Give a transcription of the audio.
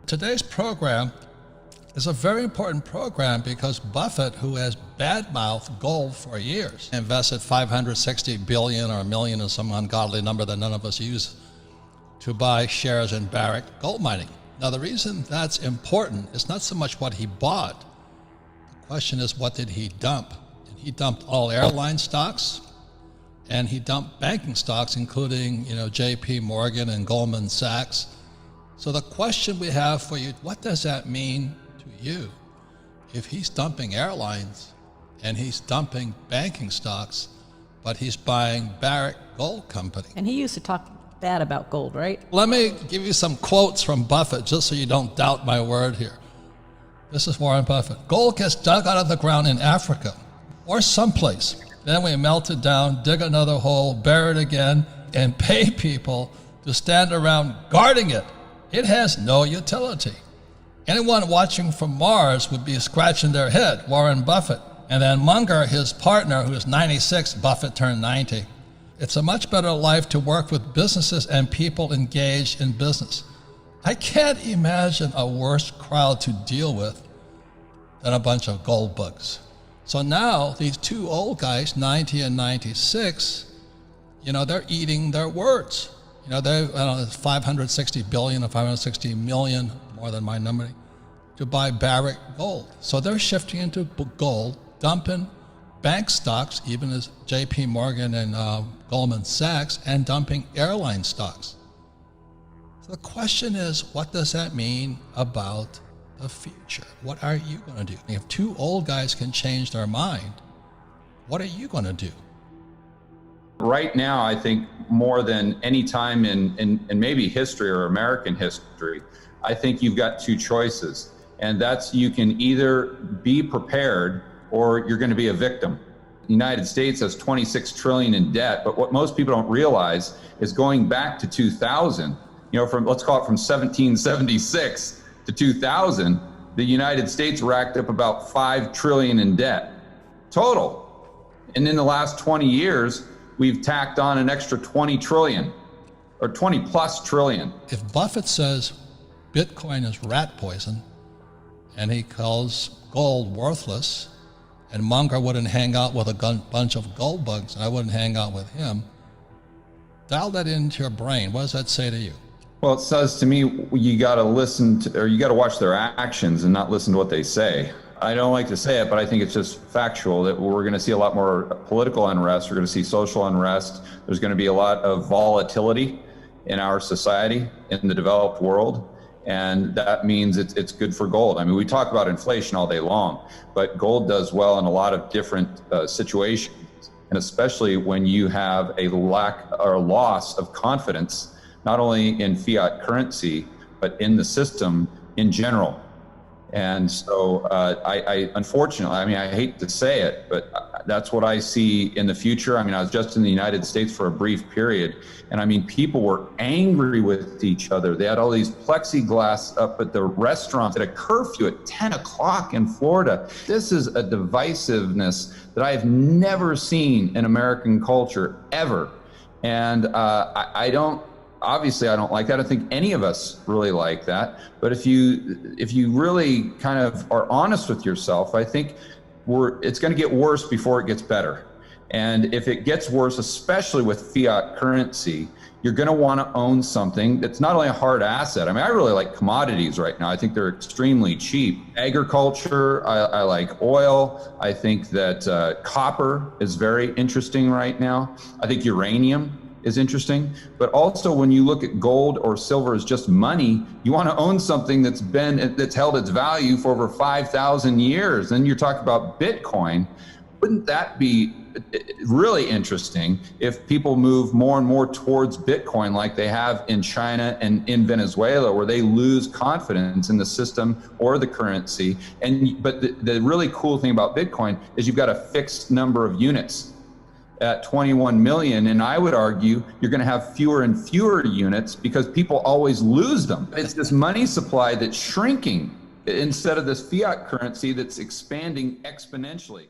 Today's program is a very important program because Buffett, who has badmouthed gold for years, invested $560 billion or $1 million or some ungodly number that none of us use to buy shares in Barrick gold mining. Now, the reason that's important is not so much what he bought. The question is, what did he dump? And he dumped all airline stocks, and he dumped banking stocks, including, J.P. Morgan and Goldman Sachs. So the question we have for you, what does that mean to you? If he's dumping airlines and he's dumping banking stocks, but he's buying Barrick Gold Company. And he used to talk bad about gold, right? Let me give you some quotes from Buffett, just so you don't doubt my word here. This is Warren Buffett. Gold gets dug out of the ground in Africa or someplace. Then we melt it down, dig another hole, bury it again, and pay people to stand around guarding it. It has no utility. Anyone watching from Mars would be scratching their head, Warren Buffett. And then Munger, his partner, who is 96, Buffett turned 90. It's a much better life to work with businesses and people engaged in business. I can't imagine a worse crowd to deal with than a bunch of gold bugs. So now these two old guys, 90 and 96, they're eating their words. They $560 billion or $560 million, more than my number, to buy Barrick Gold. So they're shifting into gold, dumping bank stocks, even as J.P. Morgan and Goldman Sachs, and dumping airline stocks. So the question is, what does that mean about the future? What are you going to do? If two old guys can change their mind, what are you going to do? Right now, I think more than any time in maybe history or American history, I think you've got two choices. And that's, you can either be prepared or you're going to be a victim. The United States has 26 trillion in debt, but what most people don't realize is going back to 2000, let's call it from 1776 to 2000, the United States racked up about 5 trillion in debt total. And in the last 20 years, we've tacked on an extra 20 trillion or 20 plus trillion. If Buffett says Bitcoin is rat poison and he calls gold worthless, and Munger wouldn't hang out with a bunch of gold bugs, I wouldn't hang out with him, dial that into your brain. What does that say to you? Well, it says to me, you got to listen to, or you got to watch their actions and not listen to what they say. I don't like to say it, but I think it's just factual that we're going to see a lot more political unrest. We're going to see social unrest. There's going to be a lot of volatility in our society, in the developed world. And that means it's good for gold. I mean, we talk about inflation all day long, but gold does well in a lot of different situations. And especially when you have a lack or loss of confidence, not only in fiat currency, but in the system in general. And so I unfortunately, I hate to say it, but that's what I see in the future. I was just in the United States for a brief period, and people were angry with each other. They had all these plexiglass up at the restaurants at a curfew at 10 o'clock in Florida. This is a divisiveness that I've never seen in American culture ever. And Obviously, I don't like that. I don't think any of us really like that. But if you really kind of are honest with yourself, I think it's going to get worse before it gets better. And if it gets worse, especially with fiat currency, you're going to want to own something that's not only a hard asset. I really like commodities right now. I think they're extremely cheap. Agriculture, I like oil. I think that copper is very interesting right now. I think uranium is interesting, but also when you look at gold or silver as just money, you want to own something that's held its value for over 5,000 years. Then you're talking about Bitcoin. Wouldn't that be really interesting if people move more and more towards Bitcoin like they have in China and in Venezuela, where they lose confidence in the system or the currency? But the really cool thing about Bitcoin is you've got a fixed number of units at 21 million, and I would argue you're going to have fewer and fewer units because people always lose them. It's this money supply that's shrinking instead of this fiat currency that's expanding exponentially.